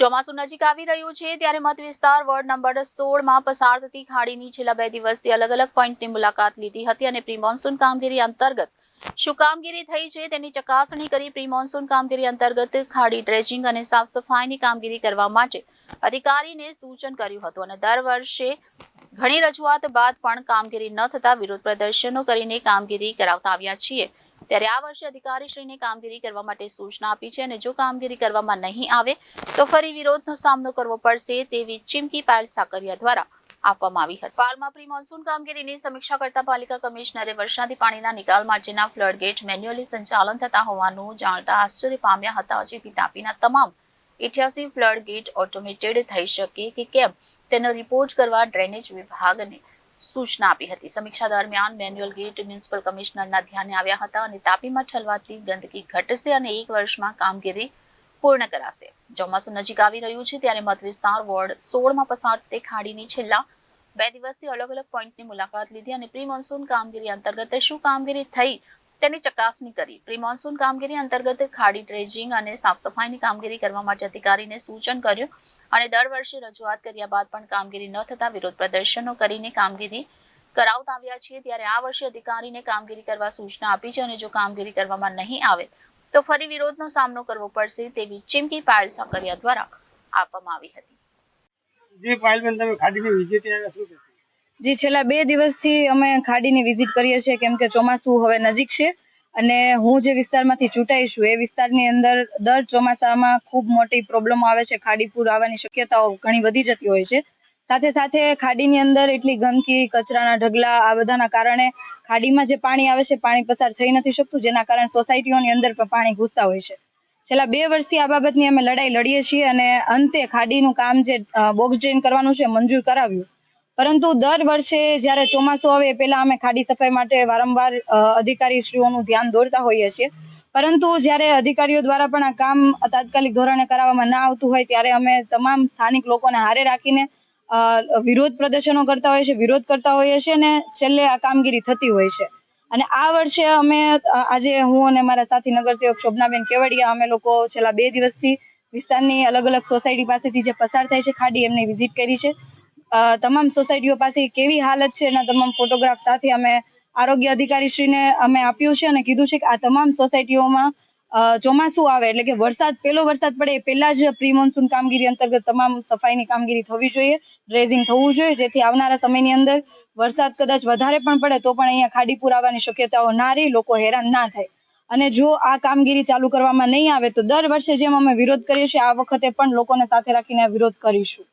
ચોમાસુ નજીક આવી રહ્યું છે ત્યારે મત વિસ્તાર વોર્ડ નંબર 16 માં પસાર થતી ખાડીની છેલ્લા 2 દિવસથી અલગ અલગ પોઈન્ટની મુલાકાત લીધી હતી અને પ્રી મોન્સૂન કામગીરી અંતર્ગત શું કામગીરી થઈ છે તેની ચકાસણી કરી પ્રી મોન્સૂન કામગીરી અંતર્ગત ખાડી ડ્રેજિંગ અને સાફ સફાઈની કામગીરી કરવા માટે અધિકારીને સૂચન કર્યું હતું અને દર વર્ષે ઘણી રજૂઆત બાદ પણ કામગીરી ન થતા વિરોધ પ્રદર્શનો કરીને કામગીરી કરાવતા આવ્યા છીએ। ત્યારે આ વર્ષે અધિકારીશ્રીને કામગીરી કરવા માટે સૂચના આપી છે અને જો કામગીરી કરવામાં નહીં આવે તો ફરી વિરોધનો સામનો કરવો પડશે તેવી ચીમકી પાયલ સાકરિયા દ્વારા આપવામાં આવી હતી। પાલમાં પ્રી મોન્સૂન કામગીરીની સમીક્ષા કરતા પાલિકા કમિશનરે વરસાદી પાણીના નિકાલ માટેના ફ્લડ ગેટ મેન્યુઅલી સંચાલન થતા હોવાનું જાણતા આશ્ચર્ય પામ્યા હતા। જેથી તાપીના તમામ 88 ફ્લડ ગેટ ઓટોમેટેડ થઈ શકે કે કેમ તેનો રિપોર્ટ કરવા ડ્રેનેજ વિભાગને સૂચના આપી હતી। સમીક્ષા દરમિયાન મેન્યુઅલ ગેટ મ્યુનિસિપલ કમિશનરના ધ્યાને આવ્યા હતા અને તાપીમાં ઠલવાતી ગંદકી ઘટશે અને 1 વર્ષમાં કામગીરી પૂર્ણ કરાશે। ચોમાસું નજીક આવી રહ્યું છે ત્યારે મત વિસ્તાર વોર્ડ 16 માં પસાર થતી ખાડીની છેલ્લા 2 દિવસથી અલગ અલગ પોઈન્ટની મુલાકાત લીધી અને પ્રી મોન્સૂન કામગીરી અંતર્ગત શું કામગીરી થઈ તેની ચકાસણી કરી। પ્રી મોન્સૂન કામગીરી અંતર્ગત ખાડી ડ્રેજિંગ અને સાફ સફાઈની કામગીરી કરવા માટે અધિકારીને સૂચન કર્યું અને દર વર્ષે રજૂઆત કર્યા બાદ પણ કામગીરી ન થતા વિરોધ પ્રદર્શનો કરીને કામગીરી કરાવતા આવ્યા છીએ। ત્યારે આ વર્ષે અધિકારીને કામગીરી કરવા સૂચના આપી છે અને જો કામગીરી કરવામાં નહીં આવે તો ફરી વિરોધનો સામનો કરવો પડશે તેવી ચીમકી પાયલ સાકરિયા દ્વારા આપવામાં આવી હતી। જી પાયલબેન, તમે ખાડીની વિઝિટ આવ્યા શું કહેશો? જી, છેલ્લા 2 દિવસથી અમે ખાડીની વિઝિટ કરીએ છીએ કેમ કે ચોમાસું હવે નજીક છે અને હું જે વિસ્તારમાંથી ચૂંટાઈ છું એ વિસ્તારની અંદર દર ચોમાસામાં ખૂબ મોટી પ્રોબ્લેમ આવે છે। ખાડી પૂર આવવાની શક્યતાઓ ઘણી વધી જતી હોય છે। સાથે સાથે ખાડીની અંદર એટલી ગંદકી, કચરાના ઢગલા આ બધાના કારણે ખાડીમાં જે પાણી આવે છે પાણી પસાર થઈ નથી શકતું, જેના કારણે સોસાયટીઓની અંદર પણ પાણી ઘૂસતા હોય છે। છેલ્લા 2 વર્ષથી આ બાબતની અમે લડાઈ લડીએ છીએ અને અંતે ખાડીનું કામ જે બોક્સ ડ્રેન કરવાનું છે મંજૂર કરાવ્યું, પરંતુ દર વર્ષે જ્યારે ચોમાસું આવે એ પહેલા અમે ખાડી સફાઈ માટે વારંવાર અધિકારીશ્રીઓનું ધ્યાન દોરતા હોઈએ છીએ, પરંતુ જ્યારે અધિકારીઓ દ્વારા પણ આ કામ તાત્કાલિક ધોરણે કરાવવામાં ના આવતું હોય ત્યારે અમે તમામ સ્થાનિક લોકોને હારે રાખીને વિરોધ પ્રદર્શનો કરતા હોઈએ છીએ, વિરોધ કરતા હોઈએ છીએ અને છેલ્લે આ કામગીરી થતી હોય છે। અને આ વર્ષે અમે આજે હું અને મારા સાથી નગરસેવક શોભનાબેન કેવડિયા અમે લોકો છેલ્લા 2 દિવસથી વિસ્તારની અલગ અલગ સોસાયટી પાસેથી જે પસાર થાય છે ખાડી એમની વિઝિટ કરી છે। તમામ સોસાયટીઓ પાસે કેવી હાલત છે એના તમામ ફોટોગ્રાફ સાથે અમે આરોગ્ય અધિકારીશ્રીને અમે આપ્યું છે અને કીધું છે કે આ તમામ સોસાયટીઓમાં ચોમાસું આવે એટલે કે પહેલો વરસાદ પડે એ પહેલા જ પ્રી મોન્સૂન કામગીરી અંતર્ગત તમામ સફાઈની કામગીરી થવી જોઈએ, ડ્રેઝિંગ થવું જોઈએ, જેથી આવનારા સમયની અંદર વરસાદ કદાચ વધારે પણ પડે તો પણ અહીંયા ખાડી પૂર આવવાની શક્યતાઓ ના રહી, લોકો હેરાન ના થાય। અને જો આ કામગીરી ચાલુ કરવામાં નહીં આવે તો દર વર્ષે જેમ અમે વિરોધ કરીએ છીએ આ વખતે પણ લોકોને સાથે રાખીને વિરોધ કરીશું।